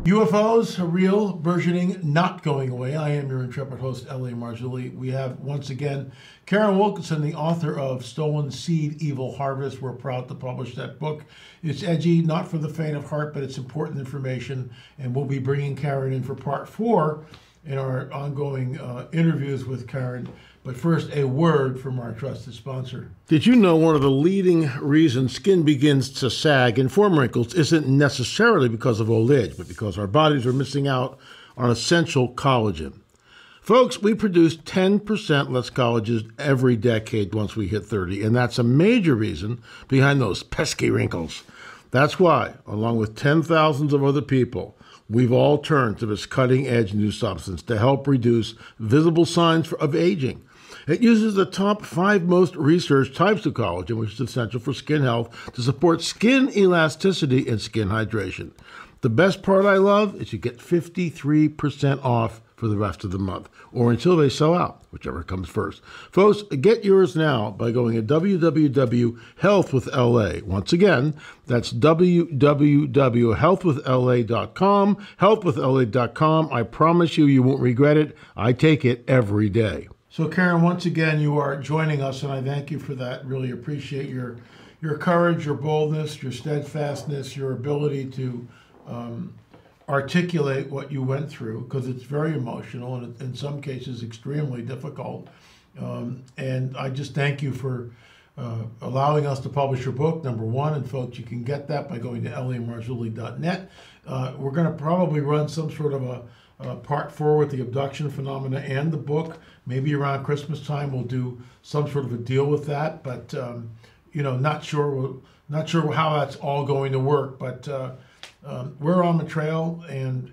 UFOs are real, burgeoning, not going away. I am your intrepid host, L.A. Marzulli. We have, once again, Karen Wilkinson, the author of Stolen Seed, Evil Harvest. We're proud to publish that book. It's edgy, not for the faint of heart, but it's important information. And we'll be bringing Karen in for part 4 in our ongoing interviews with Karen. But first, a word from our trusted sponsor. Did you know one of the leading reasons skin begins to sag and form wrinkles isn't necessarily because of old age, but because our bodies are missing out on essential collagen? Folks, we produce 10% less collagen every decade once we hit 30, and that's a major reason behind those pesky wrinkles. That's why, along with 10,000s of other people, we've all turned to this cutting-edge new substance to help reduce visible signs of aging. It uses the top 5 most researched types of collagen, which is essential for skin health, to support skin elasticity and skin hydration. The best part I love is you get 53% off for the rest of the month, or until they sell out, whichever comes first. Folks, get yours now by going to www.healthwithla. Once again, that's www.healthwithla.com, healthwithla.com. I promise you, you won't regret it. I take it every day. So, Karen, once again, you are joining us, and I thank you for that. Really appreciate your courage, your boldness, your steadfastness, your ability to articulate what you went through, because it's very emotional and in some cases extremely difficult. And I just thank you for allowing us to publish your book, number one. And folks, you can get that by going to lamarzulli.net. We're going to probably run some sort of a part 4 with the abduction phenomena and the book. Maybe around Christmas time we'll do some sort of a deal with that, but you know, not sure how that's all going to work. But we're on the trail, and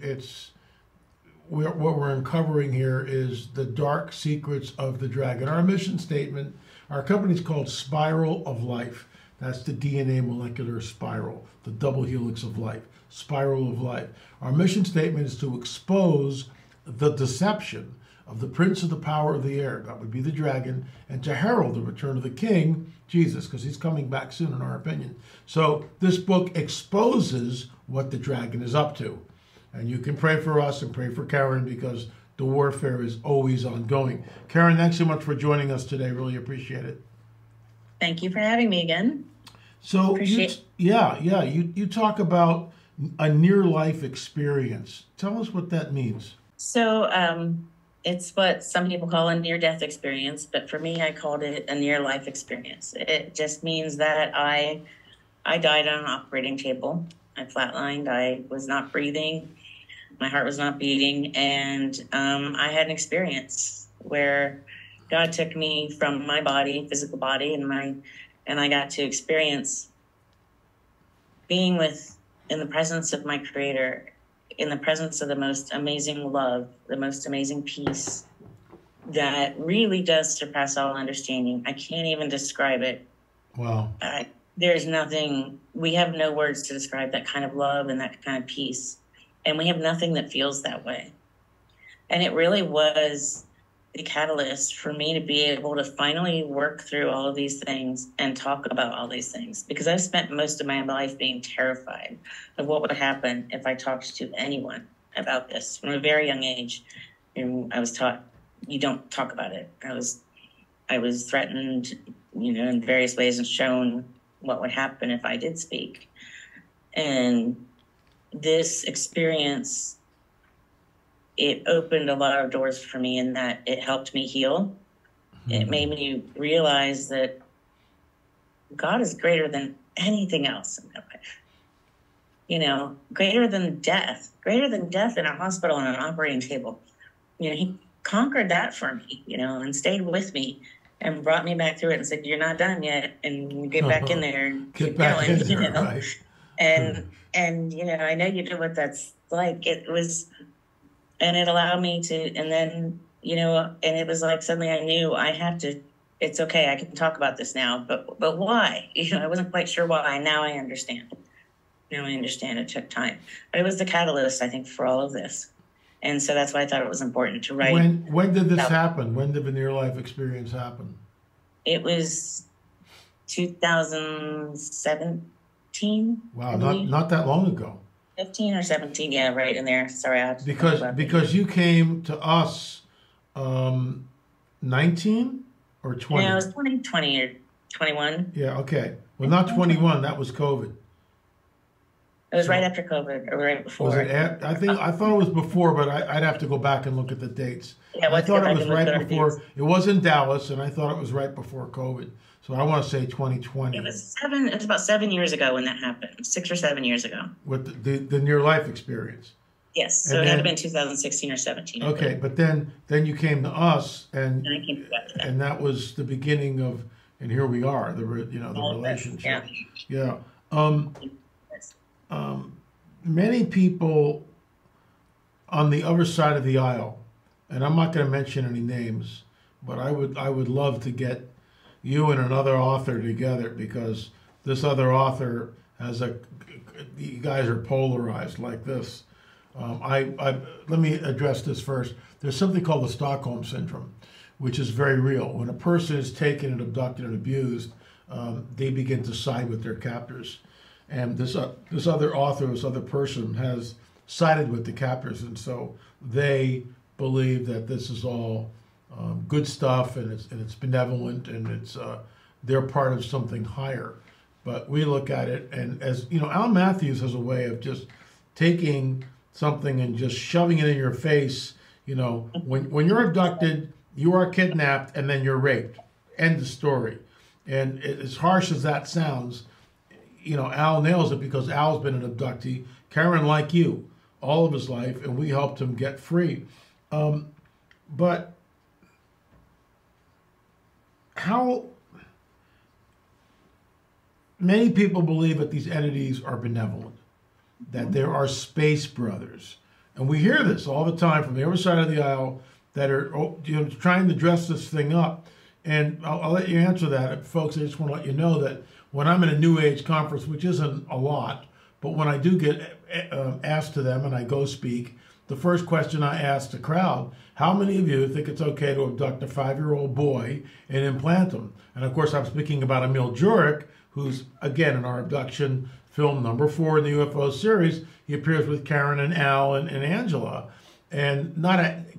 what we're uncovering here is the dark secrets of the dragon. Our mission statement, our company's called Spiral of Life. That's the DNA molecular spiral, the double helix of life, spiral of life. Our mission statement is to expose the deception of the prince of the power of the air, that would be the dragon, and to herald the return of the king, Jesus, because he's coming back soon, in our opinion. So this book exposes what the dragon is up to. And you can pray for us and pray for Karen, because the warfare is always ongoing. Karen, thanks so much for joining us today. Really appreciate it. Thank you for having me again. So, you talk about a near-life experience. Tell us what that means. So it's what some people call a near-death experience, but for me, I called it a near-life experience. It just means that I died on an operating table. I flatlined. I was not breathing. My heart was not beating, and I had an experience where God took me from my body, physical body, and I got to experience being in the presence of my Creator, in the presence of the most amazing love, the most amazing peace that really does surpass all understanding. I can't even describe it. Wow. There's nothing, we have no words to describe that kind of love and that kind of peace. And we have nothing that feels that way. And it really was the catalyst for me to be able to finally work through all of these things and talk about all these things, because I've spent most of my life being terrified of what would happen if I talked to anyone about this. From a very young age, I was taught, you don't talk about it. I was threatened, in various ways, and shown what would happen if I did speak. And this experience, it opened a lot of doors for me in that it helped me heal. Mm-hmm. It made me realize that God is greater than anything else in my life. Greater than death in a hospital on an operating table. He conquered that for me, and stayed with me and brought me back through it and said, you're not done yet. And get back in there and keep going, right. And I know you know what that's like. And it allowed me to, and then, and it was like, suddenly I knew it's okay. I can talk about this now, but why? I wasn't quite sure why. Now I understand. It took time, but it was the catalyst, I think, for all of this. And so that's why I thought it was important to write. When did this happen? When did the near-life experience happen? It was 2017. Wow, not that long ago. 15 or 17, yeah, right in there. Sorry, I have to because you came to us 19 or 20? Yeah, it was 2020 or 21. Yeah, okay. Well, not 21. That was COVID. It was So right after COVID, or right before. was it I thought it was before, but I'd have to go back and look at the dates. Yeah, I thought it was right our before. dates. It was in Dallas, and I thought it was right before COVID. So I want to say 2020 It was about 7 years ago when that happened. 6 or 7 years ago. with the near life experience. Yes, so And it had to then- been 2016 or 17. Okay, but then you came to us, And I came back to that. and that was the beginning of, and here we are, the relationship. Yeah. Yes. Many people on the other side of the aisle, and I'm not going to mention any names, but I would love to get you and another author together, because this other author you guys are polarized like this. Let me address this first. There's something called the Stockholm Syndrome, which is very real. When a person is taken and abducted and abused, they begin to side with their captors. And this other author, this other person has sided with the captors, and so they believe that this is all good stuff, and it's benevolent, and they're part of something higher. But we look at it, and as you know, Al Matthews has a way of just taking something and just shoving it in your face. You know, when you're abducted, you are kidnapped, and then you're raped. End of story. And as harsh as that sounds, you know, Al nails it, because Al's been an abductee, Karen, like you, all of his life, and we helped him get free. But how many people believe that these entities are benevolent, that there are space brothers, and we hear this all the time from the other side of the aisle that are trying to dress this thing up. And I'll let you answer that, folks. I just want to let you know that when I'm in a New Age conference, which isn't a lot, but when I do get asked to them and I go speak, the first question I ask the crowd: how many of you think it's okay to abduct a 5-year-old boy and implant him? And of course, I'm speaking about Emil Jurek, who's, again, in our Abduction film number 4 in the UFO series. He appears with Karen and Al and Angela. And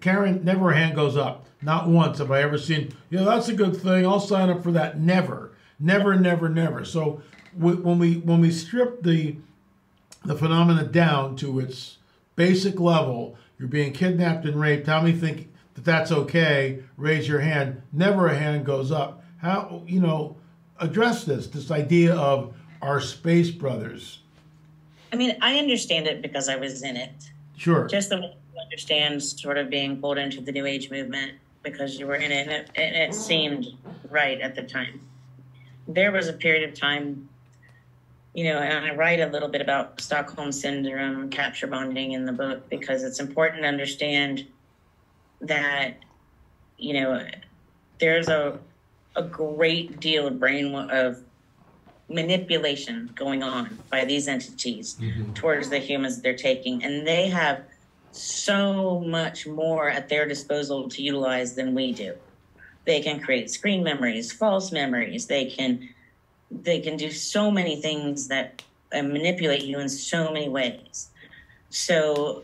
Karen, never a hand goes up. Not once have I ever seen, that's a good thing, I'll sign up for that. Never. Never, never, never. So when we strip the phenomena down to its basic level, you're being kidnapped and raped, how many think that that's okay? Raise your hand. Never a hand goes up. How, address this idea of our space brothers. I mean, I understand it because I was in it. Sure. Just the way you understand sort of being pulled into the New Age movement because you were in it, and it seemed right at the time. There was a period of time, and I write a little bit about Stockholm Syndrome, capture bonding in the book, because it's important to understand that, there's a great deal of manipulation going on by these entities towards the humans they're taking, and they have so much more at their disposal to utilize than we do. They can create screen memories, false memories. They can do so many things that manipulate you in so many ways. So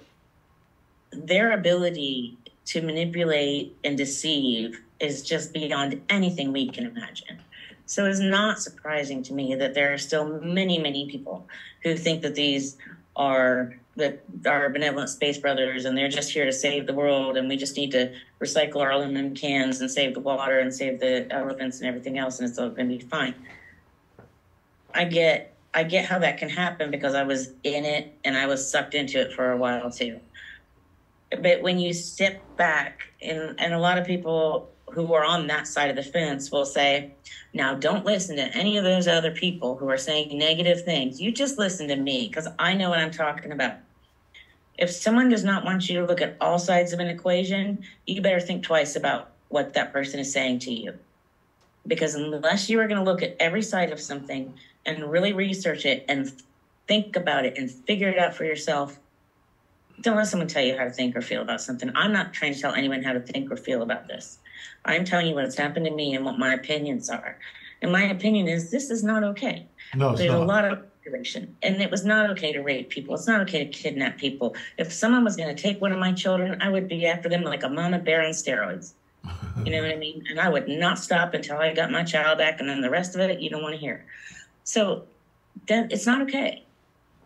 their ability to manipulate and deceive is just beyond anything we can imagine. So it's not surprising to me that there are still many, many people who think that these are benevolent space brothers, and they're just here to save the world, and we just need to recycle our aluminum cans and save the water and save the elephants and everything else, and it's all going to be fine. I get how that can happen because I was in it and I was sucked into it for a while too. But when you step back, and a lot of people who are on that side of the fence will say, now don't listen to any of those other people who are saying negative things. You just listen to me, because I know what I'm talking about. If someone does not want you to look at all sides of an equation, you better think twice about what that person is saying to you. Because unless you are going to look at every side of something and really research it and think about it and figure it out for yourself, don't let someone tell you how to think or feel about something. I'm not trying to tell anyone how to think or feel about this. I'm telling you what's happened to me and what my opinions are. And my opinion is this is not okay. No, it's There's not. a lot of population. And it was not okay to rape people. It's not okay to kidnap people. If someone was going to take one of my children, I would be after them like a mama bear on steroids. You know what I mean? And I would not stop until I got my child back, and then the rest of it, you don't want to hear. So that it's not okay.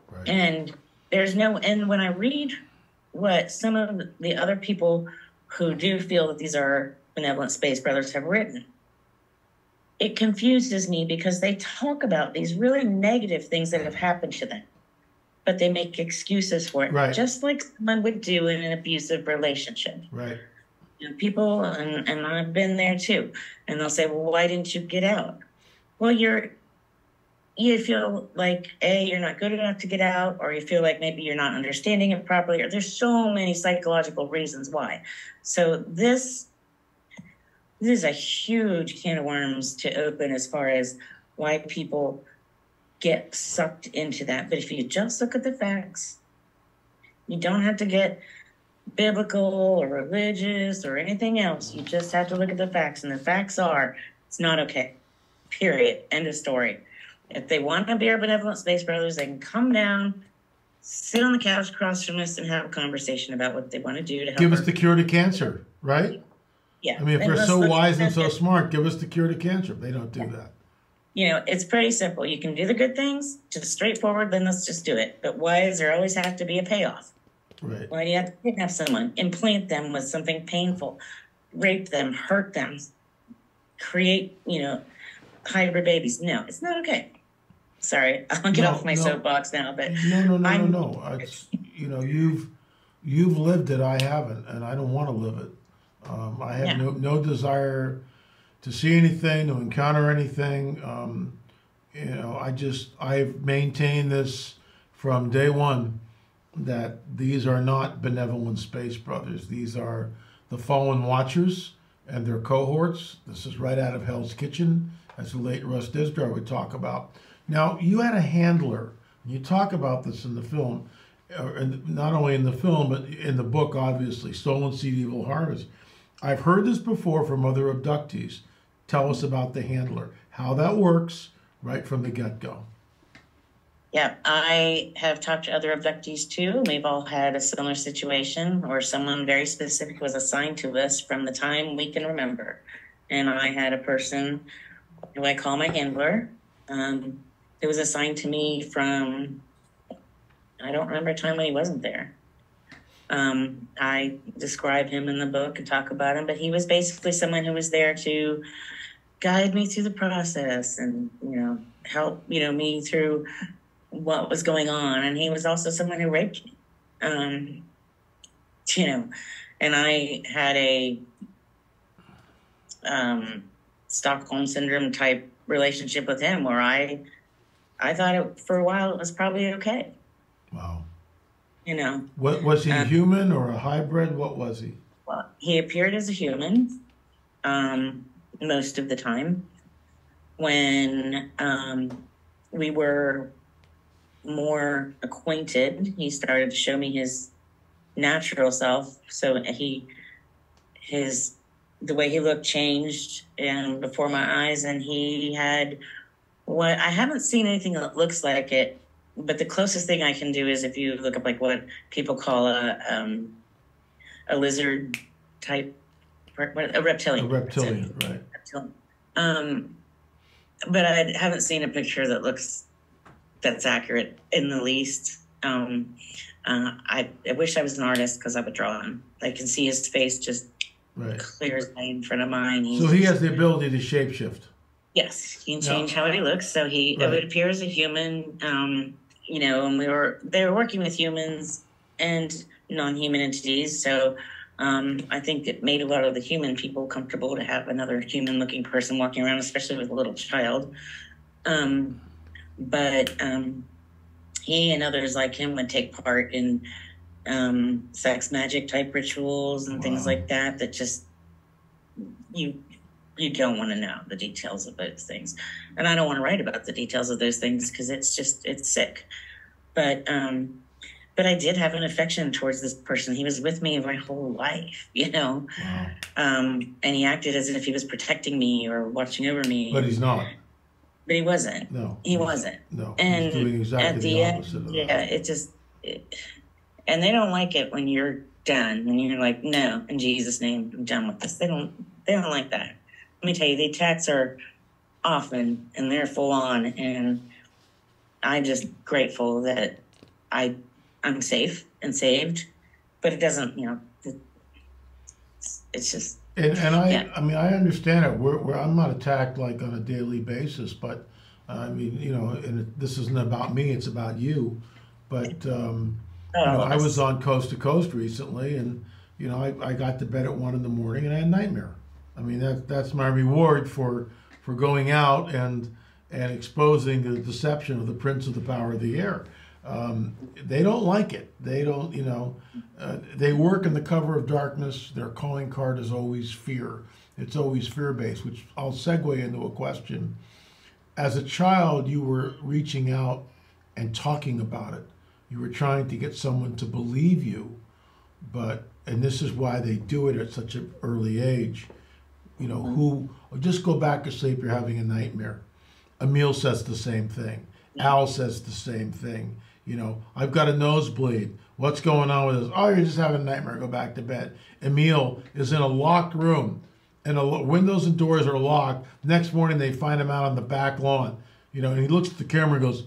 Right. And and when I read what some of the other people who do feel that these are benevolent space brothers have written, it confuses me because they talk about these really negative things that have happened to them, but they make excuses for it, right, just like someone would do in an abusive relationship. Right. And people, and I've been there too, and they'll say, well, why didn't you get out? Well, you feel like, A, you're not good enough to get out, or you feel like maybe you're not understanding it properly, or there's so many psychological reasons why. So this is a huge can of worms to open as far as why people get sucked into that. But if you just look at the facts, you don't have to get biblical or religious or anything else. You just have to look at the facts, and the facts are it's not okay. Period. End of story. If they want to be our benevolent space brothers, they can come down, sit on the couch across from us, and have a conversation about what they want to do to help. Give us the cure to cancer, right? Yeah. I mean, if they're so wise and so smart, give us the cure to cancer. They don't do that. You know, it's pretty simple. You can do the good things, just straightforward, then let's just do it. But why does there always have to be a payoff? Right. Why do you have to kidnap someone, implant them with something painful, rape them, hurt them, create, hybrid babies? No, it's not okay. Sorry, I'll get off my soapbox now, but no. It's, you've lived it. I haven't, and I don't want to live it. I have no desire to see anything, to encounter anything. I've maintained this from day one, that these are not benevolent space brothers. These are the fallen watchers and their cohorts. This is right out of Hell's Kitchen, as the late Russ Dizdar would talk about. Now, you had a handler. You talk about this in the film, and not only in the film, but in the book, obviously, Stolen Seed, Evil Harvest. I've heard this before from other abductees. Tell us about the handler, how that works right from the get-go. Yeah, I have talked to other abductees too. We've all had a similar situation, or someone very specific was assigned to us from the time we can remember. And I had a person who I call my handler. It was assigned to me from, I don't remember a time when he wasn't there. I describe him in the book and talk about him, but he was basically someone who was there to guide me through the process and, help, me through what was going on. And he was also someone who raped me, and I had a Stockholm Syndrome type relationship with him where I thought for a while it was probably okay. Wow. What was he, human or a hybrid? What was he? Well, he appeared as a human most of the time. When we were more acquainted, he started to show me his natural self. So the way he looked changed and before my eyes, and he had what I haven't seen anything that looks like it, but the closest thing I can do is if you look up like what people call a lizard type, a reptilian. A reptilian, right? Reptilian. But I haven't seen a picture that's accurate in the least. I wish I was an artist because I would draw him. I can see his face just clear as day in front of mine. So he has the ability to shapeshift. Yes, he can change how he looks. So it would appear as a human, and they were working with humans and non-human entities. So I think it made a lot of the human people comfortable to have another human-looking person walking around, especially with a little child. But he and others like him would take part in sex magic type rituals and things like that just you don't want to know the details of those things. And I don't want to write about the details of those things because it's sick. But I did have an affection towards this person. He was with me my whole life, and he acted as if he was protecting me or watching over me. But he's not. but he wasn't. No. He wasn't. No. And He's doing exactly at the the end, opposite of that. yeah, and they don't like it when you're done and you're like, no, in Jesus' name, I'm done with this. They don't like that. Let me tell you, the attacks are often and they're full on, and I'm just grateful that I'm safe and saved, but it doesn't, it's just. And Yeah. I mean, I understand it. I'm not attacked like on a daily basis, but I mean, and this isn't about me, it's about you. But, I was on Coast to Coast recently, and, I got to bed at 1 in the morning and I had a nightmare. I mean, that's my reward for going out and exposing the deception of the prince of the power of the air. They don't like it. They don't, they work in the cover of darkness. Their calling card is always fear. It's always fear-based, which I'll segue into a question. As a child, you were reaching out and talking about it. You were trying to get someone to believe you, and this is why they do it at such an early age. Just go back to sleep, you're having a nightmare. Emil says the same thing. Al says the same thing. I've got a nosebleed. What's going on with this? Oh, you're just having a nightmare. Go back to bed. Emil is in a locked room, and the windows and doors are locked. Next morning, they find him out on the back lawn. And he looks at the camera and goes,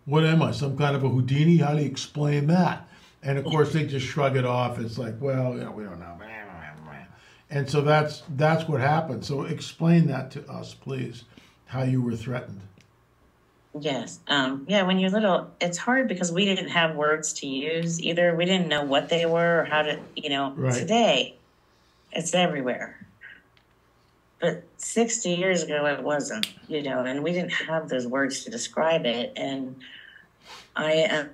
what am I, some kind of a Houdini? How do you explain that? And of course, they just shrug it off. It's like, well, we don't know. And so that's what happened. So explain that to us, please, how you were threatened. Yes. Yeah, when you're little, it's hard because we didn't have words to use either. We didn't know what they were or how to, Right. Today, it's everywhere. But 60 years ago, it wasn't, and we didn't have those words to describe it. And I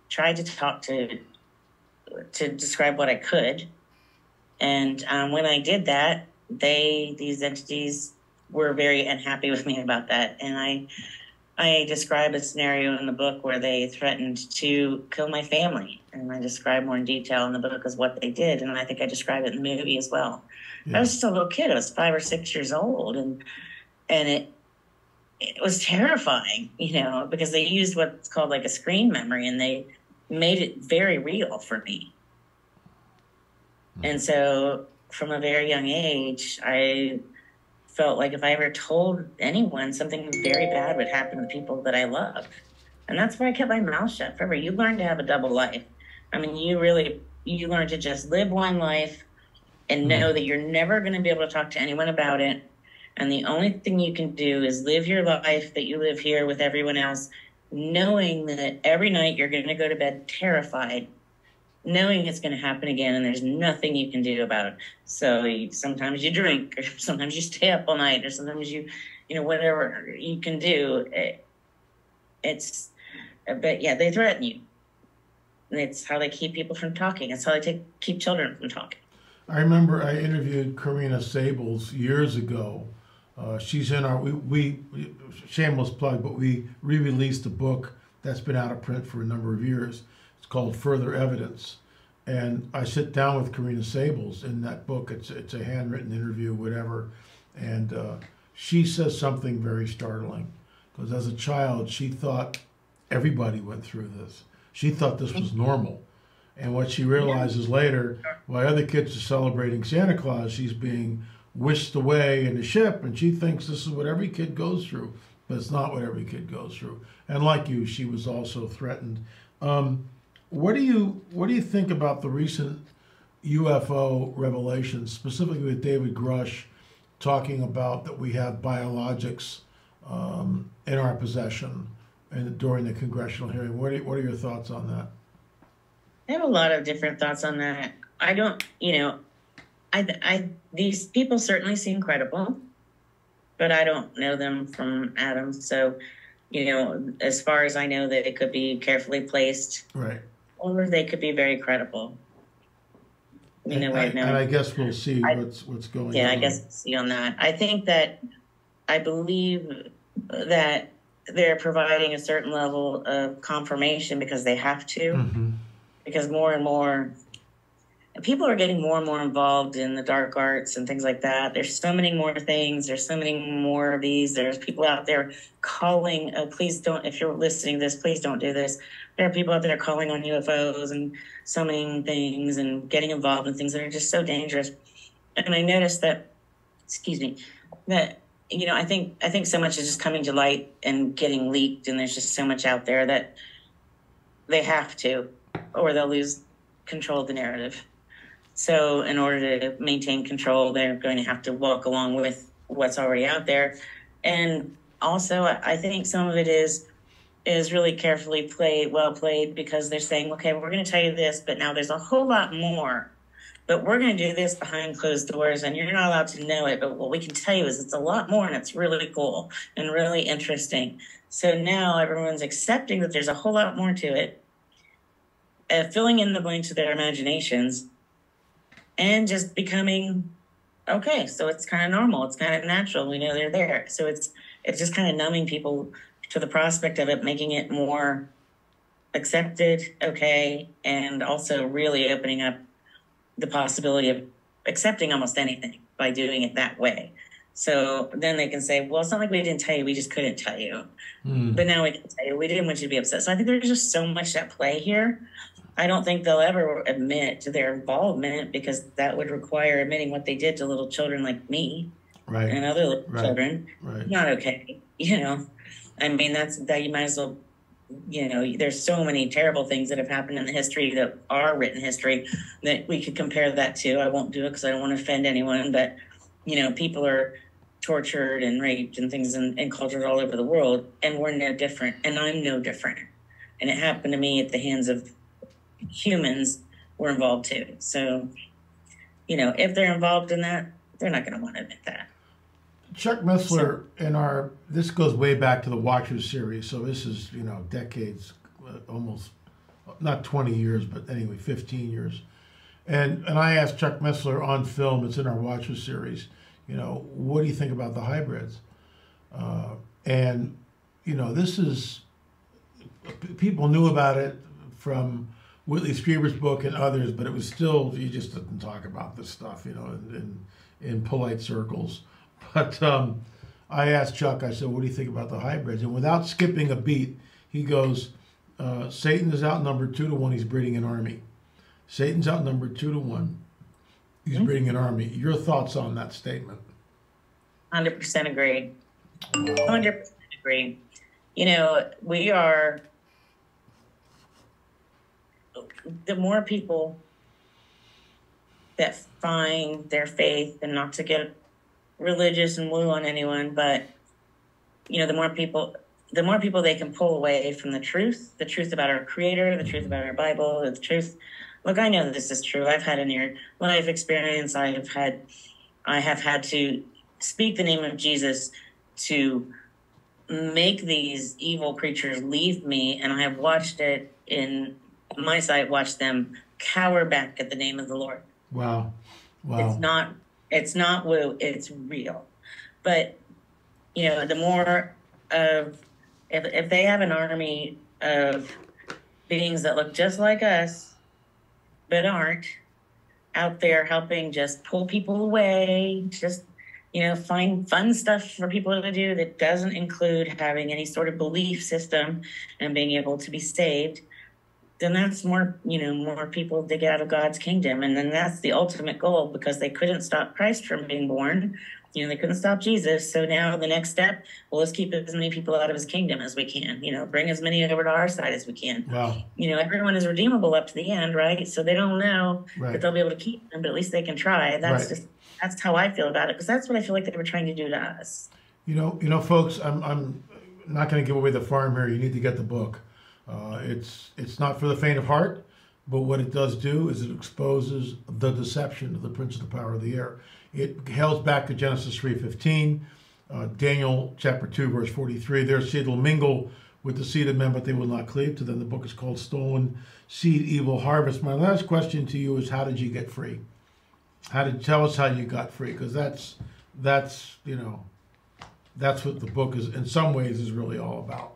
tried to talk to describe what I could. And when I did that, these entities were very unhappy with me about that. And I describe a scenario in the book where they threatened to kill my family. And I describe more in detail in the book as what they did. And I think I describe it in the movie as well. Yeah. I was just a little kid. I was 5 or 6 years old. And it was terrifying, because they used what's called like a screen memory, and they made it very real for me. And so from a very young age, I felt like if I ever told anyone, something very bad would happen to the people that I loved. And that's why I kept my mouth shut forever. You learn to have a double life. I mean, you learn to just live one life and know that you're never going to be able to talk to anyone about it. And the only thing you can do is live your life that you live here with everyone else, knowing that every night you're going to go to bed terrified, knowing it's going to happen again, and there's nothing you can do about it. So sometimes you drink, or sometimes you stay up all night, or sometimes you whatever you can do. But yeah, they threaten you. And it's how they keep people from talking. It's how they keep children from talking. I remember I interviewed Karina Sables years ago. She's in our, shameless plug, but we re-released a book that's been out of print for a number of years. It's called Further Evidence. And I sit down with Karina Sables in that book. It's a handwritten interview, whatever. And she says something very startling. Because as a child, she thought everybody went through this. She thought this was normal. And what she realizes later, while other kids are celebrating Santa Claus, she's being whisked away in a ship, and she thinks this is what every kid goes through. But it's not what every kid goes through. And like you, she was also threatened. What do you think about the recent UFO revelations, specifically with David Grush talking about that we have biologics in our possession and during the congressional hearing? What are your thoughts on that? I have a lot of different thoughts on that. I don't, these people certainly seem credible, but I don't know them from Adam. So, as far as I know, that it could be carefully placed, right, or they could be very credible. And I guess we'll see what's going on. Yeah, I guess we'll see on that. I believe that they're providing a certain level of confirmation because they have to. Mm-hmm. Because more and more, And people are getting more and more involved in the dark arts and things like that. There's so many more things. There's so many more of these. There's people out there calling, oh, please don't, if you're listening to this, please don't do this. There are people out there calling on UFOs and summoning things and getting involved in things that are just so dangerous. And I noticed that, excuse me, that, you know, I think so much is just coming to light and getting leaked. And there's just so much out there that they have to, or they'll lose control of the narrative. So in order to maintain control, they're going to have to walk along with what's already out there. And also, I think some of it is really carefully well played, because they're saying, okay, we're going to tell you this, but now there's a whole lot more. But we're going to do this behind closed doors, and you're not allowed to know it. But what we can tell you is it's a lot more, and it's really cool and really interesting. So now everyone's accepting that there's a whole lot more to it, filling in the blanks with their imaginations, and just becoming, okay, so it's kind of normal. It's kind of natural. We know they're there. So it's just kind of numbing people to the prospect of it, making it more accepted, okay, and also really opening up the possibility of accepting almost anything by doing it that way. So then they can say, well, it's not like we didn't tell you, we just couldn't tell you. But now we can tell you, we didn't want you to be upset. So I think there's just so much at play here. I don't think they'll ever admit to their involvement, because that would require admitting what they did to little children like me, Right. and other little children. Right. Not okay. You know, I mean, that you might as well, you know, there's so many terrible things that have happened in the history that are written history that we could compare that to. I won't do it because I don't want to offend anyone, but, you know, people are tortured and raped and things in cultures all over the world, and we're no different, and I'm no different. And it happened to me at the hands of humans were involved too. So, you know, if they're involved in that, they're not going to want to admit that. Chuck Missler, this goes way back to the Watchers series, so this is, you know, decades, almost, not 20 years, but anyway, 15 years. And I asked Chuck Missler on film, it's in our Watchers series, you know, what do you think about the hybrids? And, you know, this is, people knew about it from Whitley Strieber's book and others, but it was still, you just didn't talk about this stuff, you know, in polite circles. But I asked Chuck, I said, what do you think about the hybrids? And without skipping a beat, he goes, Satan is outnumbered 2-1, he's breeding an army. Satan's outnumbered 2-1, he's breeding an army. Your thoughts on that statement? 100% agree. 100% agree. You know, we are, the more people that find their faith, and not to get religious and woo on anyone, but, you know, the more people they can pull away from the truth about our Creator, the truth about our Bible, the truth. Look, I know this is true. I've had a near life experience. I have had to speak the name of Jesus to make these evil creatures leave me, and I have watched it in my sight, watch them cower back at the name of the Lord. Wow. It's not woo, it's real. But, you know, the more of, if they have an army of beings that look just like us, but aren't, out there helping just pull people away, just, you know, find fun stuff for people to do that doesn't include having any sort of belief system and being able to be saved, then that's more, you know, more people to get out of God's kingdom. And then that's the ultimate goal, because they couldn't stop Christ from being born. You know, they couldn't stop Jesus. So now the next step, well, let's keep as many people out of his kingdom as we can, you know, bring as many over to our side as we can. Wow. You know, everyone is redeemable up to the end, right? So they don't know that they'll be able to keep them, but at least they can try. That's how I feel about it, because that's what I feel like they were trying to do to us. You know, folks, I'm not going to give away the farm here. You need to get the book. It's not for the faint of heart, but what it does do is it exposes the deception of the prince of the power of the air. It hails back to Genesis 3:15, Daniel chapter 2, verse 43. Their seed will mingle with the seed of men, but they will not cleave to them. The book is called Stolen Seed, Evil Harvest. My last question to you is, how did you get free? Tell us how you got free, because that's you know, that's what the book is, in some ways, is really all about.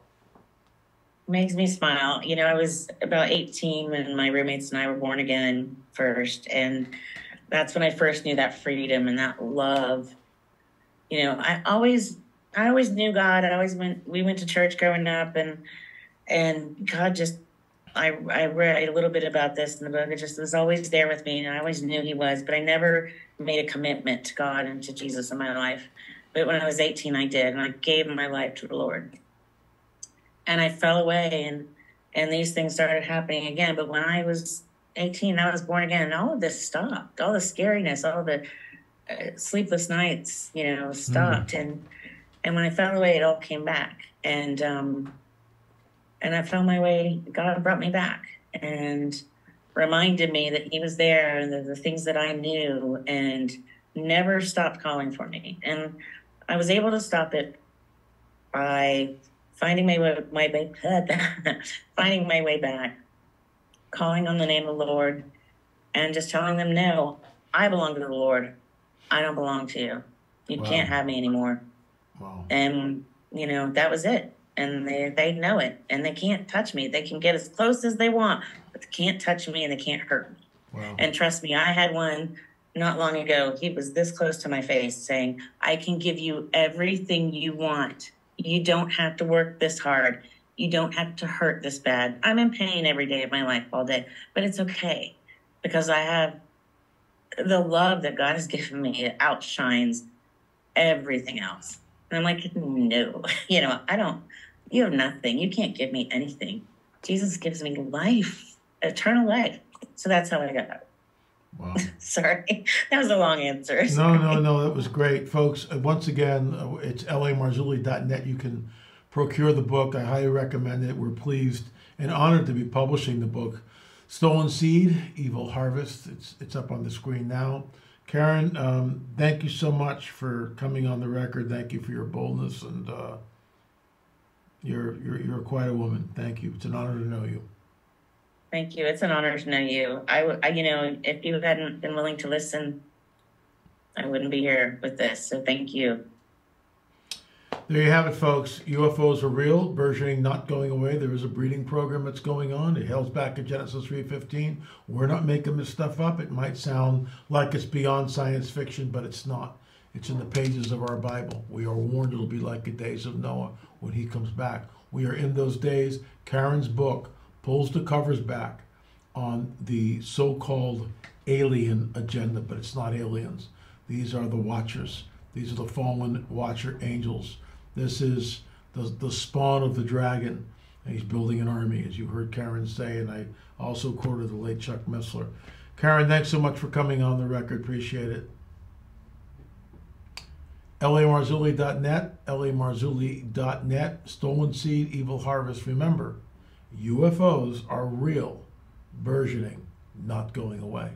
makes me smile. You know, I was about 18 when my roommates and I were born again first, and that's when I first knew that freedom and that love. You know, I always knew God. We went to church growing up, and God just, I read a little bit about this in the book. It just was always there with me, and I always knew He was, but I never made a commitment to God and to Jesus in my life. But when I was 18, I did, and I gave my life to the Lord. And I fell away, and these things started happening again. But when I was 18, I was born again, and all of this stopped. All the scariness, all the sleepless nights, you know, stopped. And when I fell away, it all came back. And I found my way. God brought me back and reminded me that He was there, and the things that I knew, and never stopped calling for me. And I was able to stop it by finding my way finding my way back, calling on the name of the Lord, and just telling them, no, I belong to the Lord. I don't belong to you. You can't have me anymore. Wow. And, you know, that was it. And they know it, and they can't touch me. They can get as close as they want, but they can't touch me, and they can't hurt me. Wow. And trust me, I had one not long ago. He was this close to my face saying, I can give you everything you want. You don't have to work this hard. You don't have to hurt this bad. I'm in pain every day of my life, all day, but it's okay, because I have the love that God has given me. It outshines everything else. And I'm like, no, you know, you have nothing. You can't give me anything. Jesus gives me life, eternal life. So that's how I got out. Wow. Sorry, that was a long answer. No, that was great. Folks, once again, it's lamarzulli.net. You can procure the book. I highly recommend it. We're pleased and honored to be publishing the book, Stolen Seed, Evil Harvest. It's up on the screen now. Karen, thank you so much for coming on the record. Thank you for your boldness, and you're quite a woman. Thank you. It's an honor to know you. Thank you. It's an honor to know you. I you know, if you hadn't been willing to listen, I wouldn't be here with this. So thank you. There you have it, folks. UFOs are real, burgeoning, not going away. There is a breeding program that's going on. It hails back to Genesis 3:15. We're not making this stuff up. It might sound like it's beyond science fiction, but it's not. It's in the pages of our Bible. We are warned it'll be like the days of Noah when he comes back. We are in those days. Karen's book pulls the covers back on the so-called alien agenda, but it's not aliens. These are the watchers. These are the fallen watcher angels. This is the spawn of the dragon. And he's building an army, as you heard Karen say, and I also quoted the late Chuck Missler. Karen, thanks so much for coming on the record. Appreciate it. lamarzulli.net, lamarzulli.net, Stolen Seed, Evil Harvest. Remember, UFOs are real, burgeoning, not going away.